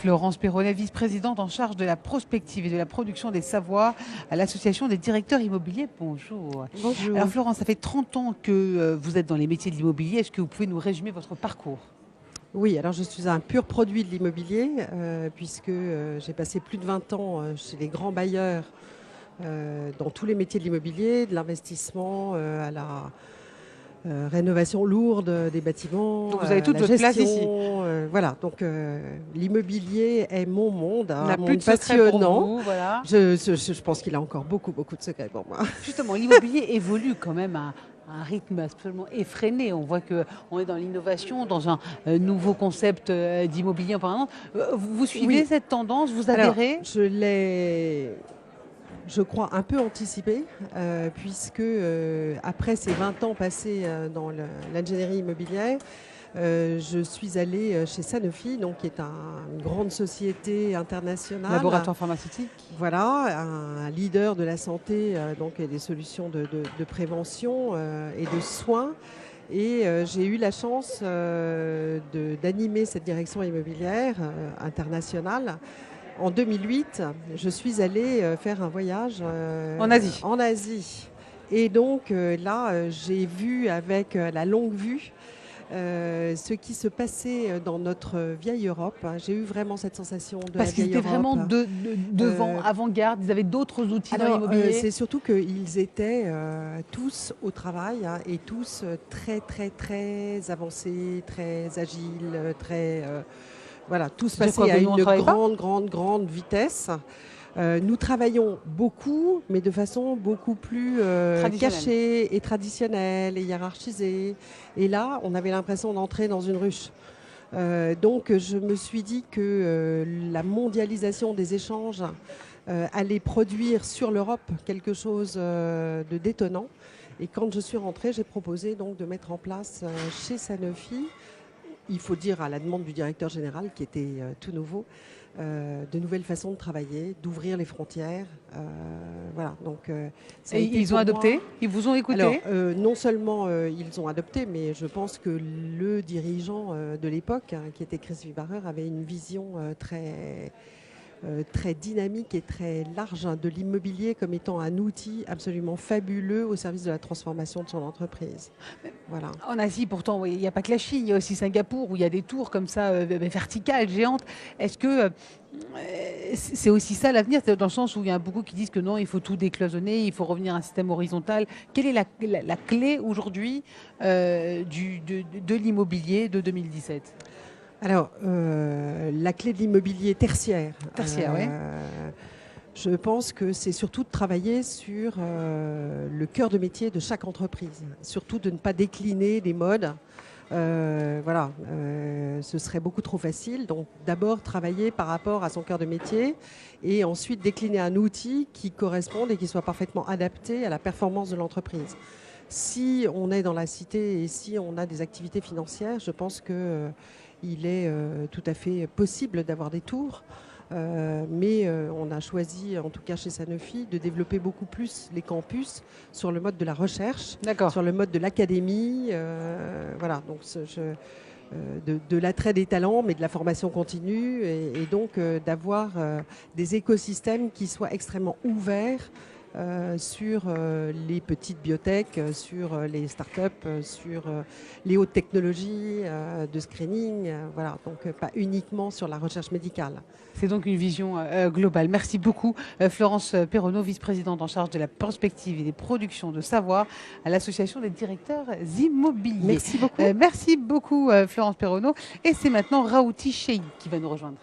Florence Perronnet, vice-présidente en charge de la prospective et de la production des savoirs à l'Association des directeurs immobiliers. Bonjour. Bonjour. Alors Florence, ça fait 30 ans que vous êtes dans les métiers de l'immobilier. Est-ce que vous pouvez nous résumer votre parcours? Oui, alors je suis un pur produit de l'immobilier puisque j'ai passé plus de 20 ans chez les grands bailleurs dans tous les métiers de l'immobilier, de l'investissement à la rénovation lourde des bâtiments, Donc vous avez toute la votre place ici. gestion. Voilà, donc l'immobilier est mon monde, On n'a un plus monde de secret pour passionnant. vous, voilà. Je pense qu'il a encore beaucoup de secrets pour moi. Justement, l'immobilier évolue quand même à un rythme absolument effréné. On voit qu'on est dans l'innovation, dans un nouveau concept d'immobilier en permanence. Vous suivez Oui. cette tendance? Vous Alors, adhérez? je l'ai, je crois, un peu anticipé, puisque après ces 20 ans passés dans l'ingénierie immobilière, je suis allée chez Sanofi, donc, qui est une grande société internationale. Laboratoire pharmaceutique. Voilà, un leader de la santé donc, et des solutions de prévention et de soins. Et j'ai eu la chance d'animer cette direction immobilière internationale. En 2008, je suis allée faire un voyage En Asie. en Asie. Et donc là, j'ai vu avec la longue vue ce qui se passait dans notre vieille Europe. J'ai eu vraiment cette sensation de Parce la qu'ils vieille étaient Europe. vraiment devant, avant-garde, ils avaient d'autres outils dans l'immobilier. C'est surtout qu'ils étaient tous au travail et tous très avancés, très agiles, voilà, tous C'est-à-dire passaient quoi, à que nous, on une travaille pas grande vitesse. Nous travaillons beaucoup, mais de façon beaucoup plus Traditionnelle. cachée et traditionnelle et hiérarchisée. Et là, on avait l'impression d'entrer dans une ruche. Donc, je me suis dit que la mondialisation des échanges allait produire sur l'Europe quelque chose de détonnant. Et quand je suis rentrée, j'ai proposé donc de mettre en place chez Sanofi, il faut dire à la demande du directeur général qui était tout nouveau, de nouvelles façons de travailler, d'ouvrir les frontières. Voilà, donc, ça a Et été ils ont pour adopté? moi. Ils vous ont écouté? Alors, non seulement ils ont adopté, mais je pense que le dirigeant de l'époque, qui était Chris Vibarer, avait une vision très dynamique et très large de l'immobilier comme étant un outil absolument fabuleux au service de la transformation de son entreprise. Voilà. En Asie, pourtant, il n'y a pas que la Chine, il y a aussi Singapour où il y a des tours comme ça, verticales, géantes. Est-ce que c'est aussi ça l'avenir, dans le sens où il y a beaucoup qui disent que non, il faut tout décloisonner, il faut revenir à un système horizontal. Quelle est la clé aujourd'hui de l'immobilier de 2017? Alors, la clé de l'immobilier tertiaire. Tertiaire, oui. Je pense que c'est surtout de travailler sur le cœur de métier de chaque entreprise. Surtout de ne pas décliner des modes. Voilà, ce serait beaucoup trop facile. Donc d'abord travailler par rapport à son cœur de métier et ensuite décliner un outil qui corresponde et qui soit parfaitement adapté à la performance de l'entreprise. Si on est dans la cité et si on a des activités financières, je pense qu'il est tout à fait possible d'avoir des tours. Mais on a choisi, en tout cas chez Sanofi, de développer beaucoup plus les campus sur le mode de la recherche, sur le mode de l'académie, voilà, donc de l'attrait des talents, mais de la formation continue, et donc d'avoir des écosystèmes qui soient extrêmement ouverts sur les petites biotech, sur les startups, sur les hautes technologies de screening, voilà, donc pas uniquement sur la recherche médicale. C'est donc une vision globale. Merci beaucoup Florence Perronnet, vice-présidente en charge de la prospective et des productions de savoir à l'Association des directeurs immobiliers. Merci beaucoup. Merci beaucoup Florence Perronnet. Et c'est maintenant Raouti Cheikh qui va nous rejoindre.